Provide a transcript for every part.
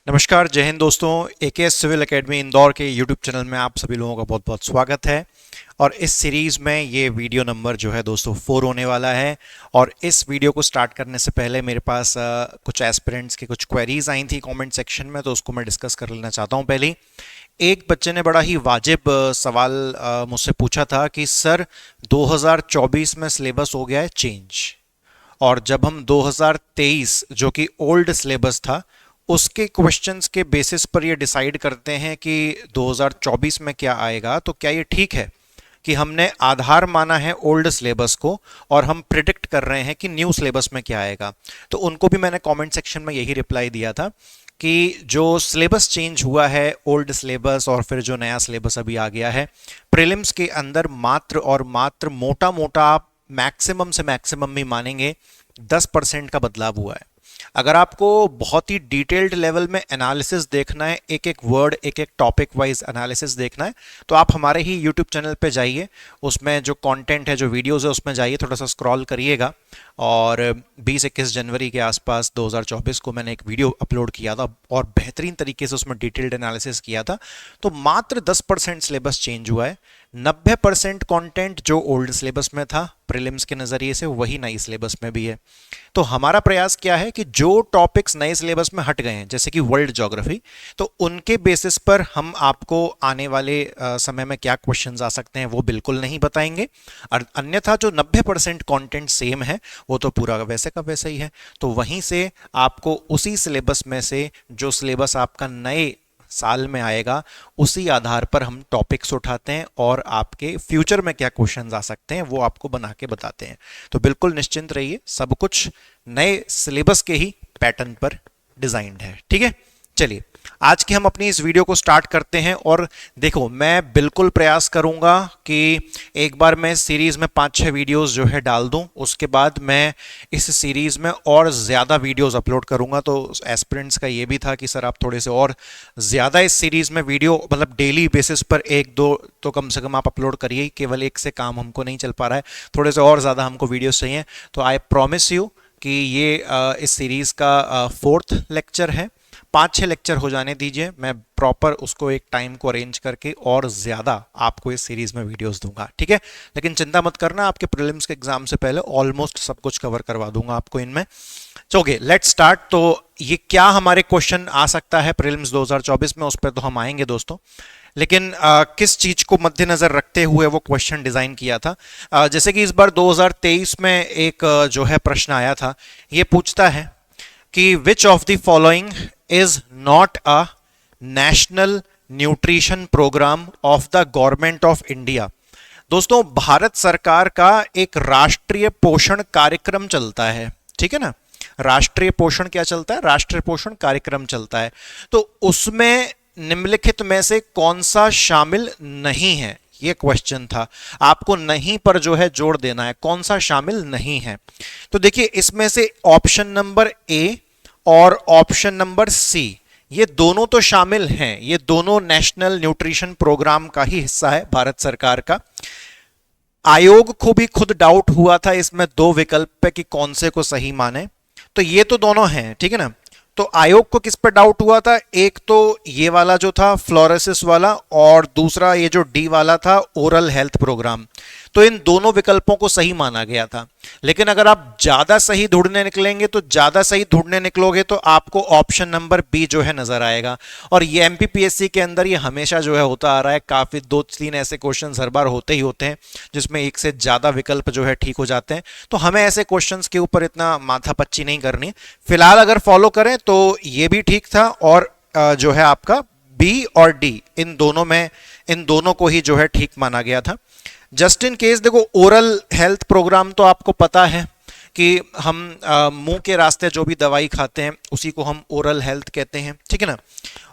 नमस्कार, जय हिंद दोस्तों। एकेएस सिविल एकेडमी इंदौर के यूट्यूब चैनल में आप सभी लोगों का बहुत बहुत स्वागत है। और इस सीरीज़ में ये वीडियो नंबर जो है दोस्तों 4 होने वाला है। और इस वीडियो को स्टार्ट करने से पहले मेरे पास कुछ एस्पिरेंट्स की कुछ क्वेरीज आई थी कमेंट सेक्शन में, तो उसको मैं डिस्कस कर लेना चाहता हूँ। पहले एक बच्चे ने बड़ा ही वाजिब सवाल मुझसे पूछा था कि सर 2024 में सिलेबस हो गया है चेंज, और जब हम 2023 जो कि ओल्ड सिलेबस था उसके क्वेश्चंस के बेसिस पर ये डिसाइड करते हैं कि 2024 में क्या आएगा, तो क्या ये ठीक है कि हमने आधार माना है ओल्ड सिलेबस को और हम प्रिडिक्ट कर रहे हैं कि न्यू सिलेबस में क्या आएगा। तो उनको भी मैंने कमेंट सेक्शन में यही रिप्लाई दिया था कि जो सिलेबस चेंज हुआ है, ओल्ड सिलेबस और फिर जो नया सिलेबस अभी आ गया है, प्रीलिम्स के अंदर मात्र और मात्र मोटा मोटा आप मैक्सिमम से मैक्सिमम भी मानेंगे 10% का बदलाव हुआ है। अगर आपको बहुत ही डिटेल्ड लेवल में एनालिसिस देखना है, एक एक वर्ड एक एक टॉपिक वाइज एनालिसिस देखना है, तो आप हमारे ही यूट्यूब चैनल पे जाइए, उसमें जो कंटेंट है, जो वीडियोस है, उसमें जाइए, थोड़ा सा स्क्रॉल करिएगा। और 20-21 जनवरी के आसपास 2024 को मैंने एक वीडियो अपलोड किया था और बेहतरीन तरीके से उसमें डिटेल्ड एनालिसिस किया था। तो मात्र 10% सिलेबस चेंज हुआ है। 90% कंटेंट जो ओल्ड सिलेबस में था प्रीलिम्स के नज़रिए से, वही नई सिलेबस में भी है। तो हमारा प्रयास क्या है कि जो टॉपिक्स नए सिलेबस में हट गए हैं, जैसे कि वर्ल्ड ज्योग्राफी, तो उनके बेसिस पर हम आपको आने वाले समय में क्या क्वेश्चंस आ सकते हैं वो बिल्कुल नहीं बताएंगे। और अन्यथा जो 90% कंटेंट सेम है वो तो पूरा वैसे का वैसा ही है। तो वहीं से आपको उसी सिलेबस में से जो सिलेबस आपका नए साल में आएगा, उसी आधार पर हम टॉपिक्स उठाते हैं और आपके फ्यूचर में क्या क्वेश्चंस आ सकते हैं वो आपको बना के बताते हैं। तो बिल्कुल निश्चिंत रहिए, सब कुछ नए सिलेबस के ही पैटर्न पर डिजाइन्ड है। ठीक है, चलिए आज की हम अपनी इस वीडियो को स्टार्ट करते हैं। और देखो, मैं बिल्कुल प्रयास करूंगा कि एक बार मैं सीरीज में 5-6 वीडियोस जो है डाल दूं, उसके बाद मैं इस सीरीज में और ज़्यादा वीडियोस अपलोड करूंगा। तो एस्पिरेंट्स का ये भी था कि सर आप थोड़े से और ज़्यादा इस सीरीज में वीडियो, मतलब डेली बेसिस पर 1-2 तो कम से कम आप अपलोड करिए, केवल एक से काम हमको नहीं चल पा रहा है, थोड़े से और ज़्यादा हमको वीडियोस चाहिए। तो आई प्रॉमिस यू कि ये इस सीरीज़ का 4th लेक्चर है। 5-6 लेक्चर हो जाने दीजिए, मैं प्रॉपर उसको एक टाइम को अरेंज करके और ज़्यादा आपको इस सीरीज़ में वीडियोस दूंगा। ठीक है, लेकिन चिंता मत करना, आपके प्रीलिम्स के एग्जाम से पहले ऑलमोस्ट सब कुछ कवर करवा दूंगा आपको इनमें। Okay, let's start. तो ये क्या हमारे क्वेश्चन आ सकता है प्रीलिम्स 2024 में, उस पर तो हम आएंगे दोस्तों, लेकिन किस चीज को मद्देनजर रखते हुए वो क्वेश्चन डिजाइन किया था। जैसे कि इस बार 2023 में एक जो है प्रश्न आया था, ये पूछता है कि which of the following is not a national nutrition programme of the government of India. दोस्तों, भारत सरकार का एक राष्ट्रीय पोषण कार्यक्रम चलता है, ठीक है ना। राष्ट्रीय पोषण क्या चलता है? राष्ट्रीय पोषण कार्यक्रम चलता है। तो उसमें निम्नलिखित में से कौन सा शामिल नहीं है, ये क्वेश्चन था। आपको नहीं पर जो है जोड़ देना है, कौन सा शामिल नहीं है। तो देखिए, इसमें से ऑप्शन नंबर ए और ऑप्शन नंबर सी, ये दोनों तो शामिल हैं, ये दोनों नेशनल न्यूट्रिशन प्रोग्राम का ही हिस्सा है भारत सरकार का। आयोग को भी खुद डाउट हुआ था इसमें 2 विकल्प पे कि कौन से को सही माने, तो ये तो दोनों हैं, ठीक है ना। तो आयोग को किस पर डाउट हुआ था? एक तो ये वाला जो था फ्लोरोसिस वाला, और दूसरा ये जो डी वाला था ओरल हेल्थ प्रोग्राम। तो इन दोनों विकल्पों को सही माना गया था। लेकिन अगर आप ज्यादा सही ढूंढने निकलेंगे, तो ज्यादा सही ढूंढने निकलोगे तो आपको ऑप्शन नंबर बी जो है नजर आएगा। और ये एमपीपीएससी के अंदर ये हमेशा जो है होता आ रहा है, काफी 2-3 ऐसे क्वेश्चन हर बार होते ही होते हैं जिसमें एक से ज्यादा विकल्प जो है ठीक हो जाते हैं। तो हमें ऐसे क्वेश्चन के ऊपर इतना माथापच्ची नहीं करनी। फिलहाल अगर फॉलो करें तो ये भी ठीक था, और जो है आपका बी और डी, इन दोनों में, इन दोनों को ही जो है ठीक माना गया था। जस्ट इन केस देखो, ओरल हेल्थ प्रोग्राम तो आपको पता है कि हम मुंह के रास्ते जो भी दवाई खाते हैं उसी को हम ओरल हेल्थ कहते हैं, ठीक है ना।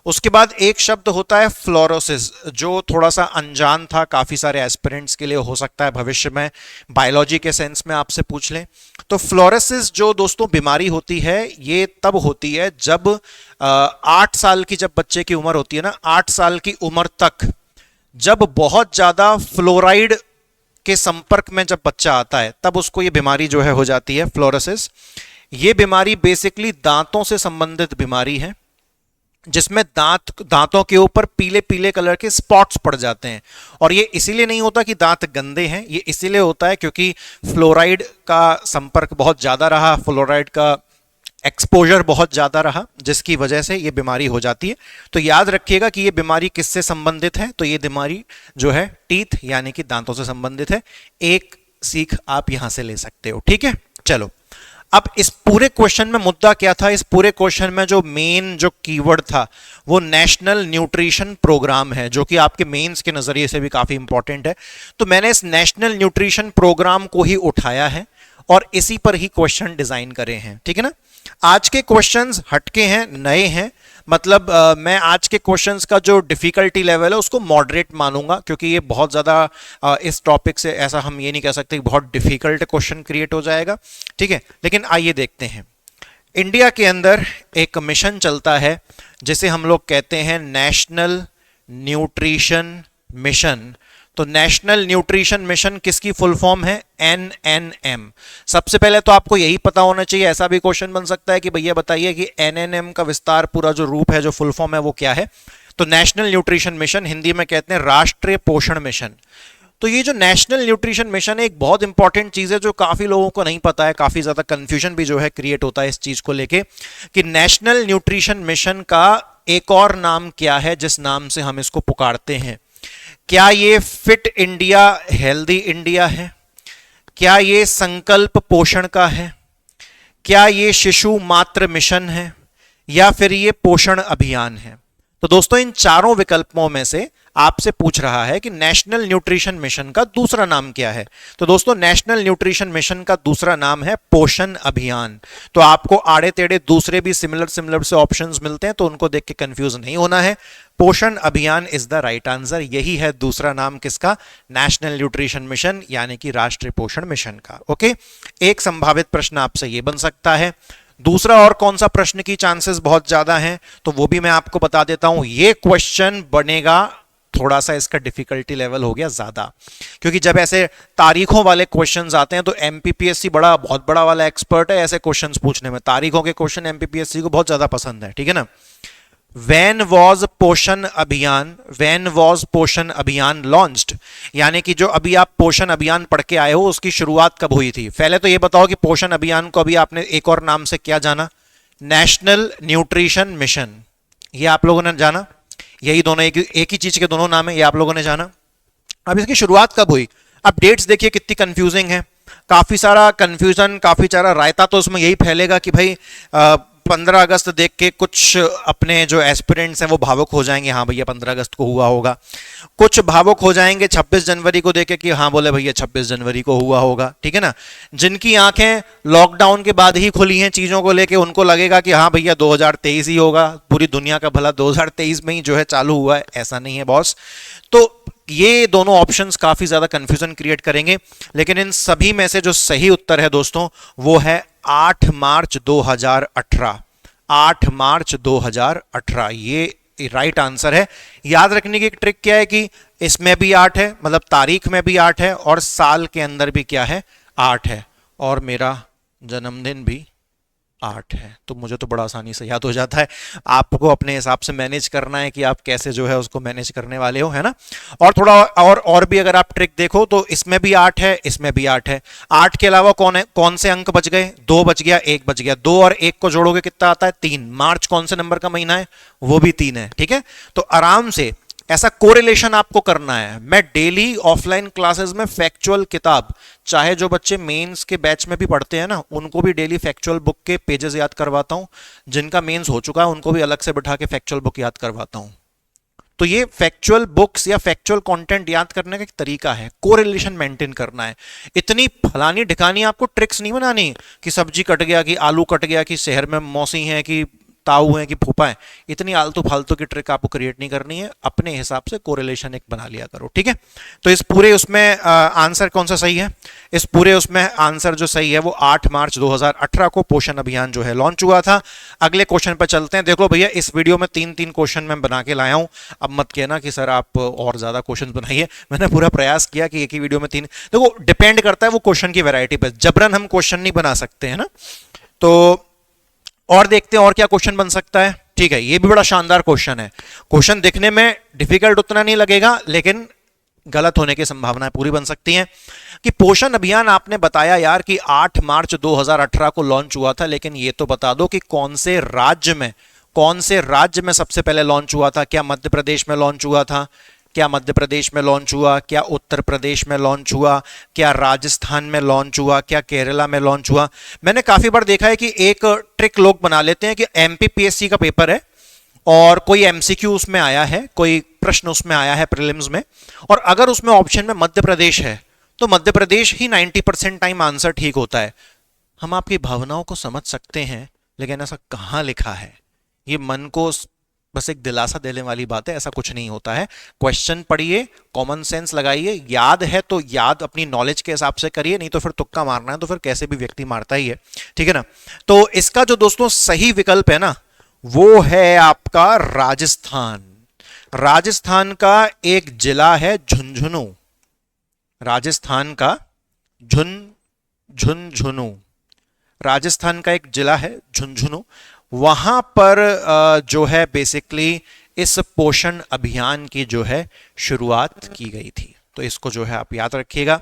उसके बाद एक शब्द होता है फ्लोरोसिस, जो थोड़ा सा अनजान था काफ़ी सारे एस्पिरेंट्स के लिए, हो सकता है भविष्य में बायोलॉजी के सेंस में आपसे पूछ लें। तो फ्लोरोसिस जो दोस्तों बीमारी होती है, ये तब होती है जब 8 साल की, जब बच्चे की उम्र होती है ना, 8 साल की उम्र तक, जब बहुत ज़्यादा फ्लोराइड के संपर्क में जब बच्चा आता है, तब उसको ये बीमारी जो है हो जाती है फ्लोरोसिस। ये बीमारी बेसिकली दांतों से संबंधित बीमारी है। जिसमें दांतों के ऊपर पीले पीले कलर के स्पॉट्स पड़ जाते हैं। और ये इसीलिए नहीं होता कि दांत गंदे हैं, ये इसीलिए होता है क्योंकि फ्लोराइड का संपर्क बहुत ज़्यादा रहा, फ्लोराइड का एक्सपोजर बहुत ज़्यादा रहा, जिसकी वजह से ये बीमारी हो जाती है। तो याद रखिएगा कि ये बीमारी किससे संबंधित है, तो ये बीमारी जो है टीथ यानी कि दांतों से संबंधित है। एक सीख आप यहां से ले सकते हो, ठीक है। चलो, अब इस पूरे क्वेश्चन में मुद्दा क्या था, इस पूरे क्वेश्चन में जो मेन जो कीवर्ड था वो नेशनल न्यूट्रिशन प्रोग्राम है, जो कि आपके मेंस के नजरिए से भी काफी इंपॉर्टेंट है। तो मैंने इस नेशनल न्यूट्रिशन प्रोग्राम को ही उठाया है और इसी पर ही क्वेश्चन डिजाइन करे हैं, ठीक है ना। आज के क्वेश्चंस हटके हैं, नए हैं, मतलब मैं आज के क्वेश्चंस का जो डिफिकल्टी लेवल है उसको मॉडरेट मानूंगा, क्योंकि ये बहुत ज़्यादा इस टॉपिक से ऐसा हम ये नहीं कह सकते कि बहुत डिफिकल्ट क्वेश्चन क्रिएट हो जाएगा, ठीक है। लेकिन आइए देखते हैं। इंडिया के अंदर एक मिशन चलता है जिसे हम लोग कहते हैं नेशनल न्यूट्रिशन मिशन। तो नेशनल न्यूट्रिशन मिशन किसकी फुल फॉर्म है, एनएनएम। सबसे पहले तो आपको यही पता होना चाहिए, ऐसा भी क्वेश्चन बन सकता है कि भैया बताइए कि एनएनएम का विस्तार पूरा जो रूप है, जो फुल फॉर्म है, वो क्या है। तो नेशनल न्यूट्रिशन मिशन, हिंदी में कहते हैं राष्ट्रीय पोषण मिशन। तो ये जो नेशनल न्यूट्रिशन मिशन है एक बहुत इंपॉर्टेंट चीज है जो काफी लोगों को नहीं पता है, काफी ज्यादा कंफ्यूजन भी जो है क्रिएट होता है इस चीज को लेके कि नेशनल न्यूट्रिशन मिशन का एक और नाम क्या है जिस नाम से हम इसको पुकारते हैं। क्या ये फिट इंडिया हेल्दी इंडिया है, क्या ये संकल्प पोषण का है, क्या ये शिशु मातृ मिशन है, या फिर ये पोषण अभियान है। तो दोस्तों इन चारों विकल्पों में से आपसे पूछ रहा है कि नेशनल न्यूट्रिशन मिशन का दूसरा नाम क्या है। तो दोस्तों नेशनल न्यूट्रिशन मिशन का दूसरा नाम है पोषण अभियान। तो आपको आड़े टेढ़े दूसरे भी सिमिलर से ऑप्शंस मिलते हैं, तो उनको देख के कंफ्यूज नहीं होना है। पोषण अभियान इज द राइट आंसर, यही है दूसरा नाम किसका, नेशनल न्यूट्रिशन मिशन यानी कि राष्ट्रीय पोषण मिशन का। ओके, एक संभावित प्रश्न आपसे ये बन सकता है। दूसरा और कौन सा प्रश्न की चांसेस बहुत ज्यादा हैं, तो वो भी मैं आपको बता देता हूं। ये क्वेश्चन बनेगा, थोड़ा सा इसका डिफिकल्टी लेवल हो गया ज्यादा, क्योंकि जब ऐसे तारीखों वाले क्वेश्चंस आते हैं तो एमपीपीएससी बहुत बड़ा वाला एक्सपर्ट है ऐसे क्वेश्चंस पूछने में। तारीखों के क्वेश्चन एमपीपीएससी को बहुत ज्यादा पसंद है, ठीक है ना। When was पोषण अभियान लॉन्च्ड, यानी कि जो अभी आप पोषण अभियान पढ़ के आए हो उसकी शुरुआत कब हुई थी। पहले तो ये बताओ कि पोषण अभियान को अभी आपने एक और नाम से क्या जाना, नेशनल न्यूट्रिशन मिशन, ये आप लोगों ने जाना। यही दोनों एक ही चीज के दोनों नाम है, ये आप लोगों ने जाना। अब इसकी शुरुआत कब हुई, अब डेट्स देखिए कितनी कंफ्यूजिंग है, काफी सारा कंफ्यूजन, काफी सारा रायता तो उसमें यही फैलेगा कि भाई 15 अगस्त देख के कुछ अपने जो एस्पिरेंट्स हैं वो भावुक हो जाएंगे, हाँ भैया 15 अगस्त को हुआ होगा। कुछ भावुक हो जाएंगे 26 जनवरी को देख के कि हाँ बोले भैया 26 जनवरी को हुआ होगा, ठीक है ना। जिनकी आंखें लॉकडाउन के बाद ही खुली हैं चीजों को लेके, उनको लगेगा कि हाँ भैया 2023 ही होगा, पूरी दुनिया का भला 2023 में ही जो है चालू हुआ है। ऐसा नहीं है बॉस। तो ये दोनों ऑप्शंस काफी ज्यादा कंफ्यूजन क्रिएट करेंगे, लेकिन इन सभी में से जो सही उत्तर है दोस्तों वो है 8 मार्च 2018। 8 मार्च 2018 ये राइट आंसर है। याद रखने की एक ट्रिक क्या है कि इसमें भी 8 है, मतलब तारीख में भी 8 है और साल के अंदर भी क्या है, 8 है, और मेरा जन्मदिन भी 8 है। तो मुझे तो बड़ा आसानी से याद हो जाता है, आपको अपने हिसाब से मैनेज करना है कि आप कैसे जो है उसको मैनेज करने वाले हो, है ना। और थोड़ा और भी अगर आप ट्रिक देखो तो इसमें भी 8 है, इसमें भी 8 है। 8 के अलावा कौन से अंक बच गए, 2 बच गया, 1 बच गया। 2 और 1 को जोड़ोगे कितना आता है, 3। मार्च कौन से नंबर का महीना है, वो भी 3 है, ठीक है। तो आराम से ऐसा कोरिलेशन आपको करना है। मैं डेली ऑफलाइन क्लासेस में फैक्चुअल किताब, चाहे जो बच्चे मेंस के बैच में भी पढ़ते हैं ना, उनको भी डेली फैक्चुअल बुक के पेजेस याद करवाता हूं। जिनका मेंस हो चुका है उनको भी अलग से बिठा के फैक्चुअल बुक याद करवाता हूं। तो ये फैक्चुअल बुक्स या फैक्चुअल कंटेंट याद करने का एक तरीका है, कोरिलेशन मेंटेन करना है। इतनी फलानी ढिकानी आपको ट्रिक्स नहीं बनानी कि सब्जी कट गया, कि आलू कट गया, कि शहर में मौसी है, कि ताऊ है, कि फूफा है। इतनी आलतू फालतू की ट्रिक आपको क्रिएट नहीं करनी है, अपने हिसाब से कोरिलेशन एक बना लिया करो, ठीक है। तो इस पूरे उसमें आंसर कौन सा सही है, इस पूरे उसमें आंसर जो सही है वो 8 मार्च 2018 को पोषण अभियान जो है लॉन्च हुआ था। अगले क्वेश्चन पर चलते हैं। देखो भैया इस वीडियो में 3-3 क्वेश्चन मैं बना के लाया हूं। अब मत कहना कि सर आप और ज्यादा क्वेश्चन बनाइए, मैंने पूरा प्रयास किया कि एक ही वीडियो में 3। देखो डिपेंड करता है वो क्वेश्चन की वैरायटी पर, जबरन हम क्वेश्चन नहीं बना सकते, है ना। तो और देखते हैं और क्या क्वेश्चन बन सकता है। ठीक है, ये भी बड़ा शानदार क्वेश्चन है। क्वेश्चन दिखने में डिफिकल्ट उतना नहीं लगेगा, लेकिन गलत होने की संभावनाएं पूरी बन सकती हैं। कि पोषण अभियान आपने बताया यार कि 8 मार्च 2018 को लॉन्च हुआ था, लेकिन ये तो बता दो कि कौन से राज्य में सबसे पहले लॉन्च हुआ था? क्या मध्य प्रदेश में लॉन्च हुआ था? क्या मध्य प्रदेश में लॉन्च हुआ? क्या उत्तर प्रदेश में लॉन्च हुआ? क्या राजस्थान में लॉन्च हुआ? क्या केरला में लॉन्च हुआ? मैंने काफी बार देखा है कि एक ट्रिक लोग बना लेते हैं कि एमपीपीएससी का पेपर है और कोई एमसीक्यू उसमें आया है, कोई प्रश्न उसमें आया है प्रीलिम्स में, और अगर उसमें ऑप्शन में मध्य प्रदेश है तो मध्य प्रदेश ही 90% टाइम आंसर ठीक होता है। हम आपकी भावनाओं को समझ सकते हैं, लेकिन ऐसा कहां लिखा है? ये मन को बस एक दिलासा देने वाली बात है, ऐसा कुछ नहीं होता है। क्वेश्चन पढ़िए, कॉमन सेंस लगाइए, याद है तो याद अपनी नॉलेज के हिसाब से करिए, नहीं तो फिर तुक्का मारना है तो फिर कैसे भी व्यक्ति मारता ही है, ठीक है ना। तो इसका जो दोस्तों सही विकल्प है ना, वो है आपका राजस्थान। राजस्थान का एक जिला है झुंझुनू। राजस्थान का झुंझुनू, राजस्थान का एक जिला है झुंझुनू। वहां पर जो है बेसिकली इस पोषण अभियान की जो है शुरुआत की गई थी। तो इसको जो है आप याद रखिएगा।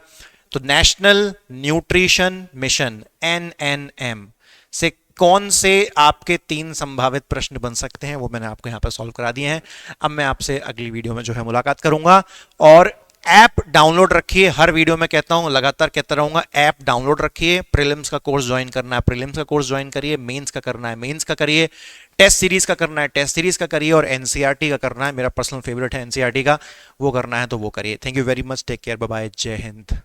तो नेशनल न्यूट्रिशन मिशन NNM से कौन से आपके 3 संभावित प्रश्न बन सकते हैं वो मैंने आपको यहां पर सॉल्व करा दिए हैं। अब मैं आपसे अगली वीडियो में जो है मुलाकात करूंगा। और ऐप डाउनलोड रखिए, हर वीडियो में कहता हूं, लगातार कहता रहूंगा, ऐप डाउनलोड रखिए। प्रीलिम्स का कोर्स ज्वाइन करना है प्रीलिम्स का कोर्स ज्वाइन करिए, मेंस का करना है मेंस का करिए, टेस्ट सीरीज का करना है टेस्ट सीरीज का करिए, और एनसीईआरटी का करना है, मेरा पर्सनल फेवरेट है एनसीईआरटी का, वो करना है तो वो करिए। Thank you very much, take care, bye bye, जय हिंद।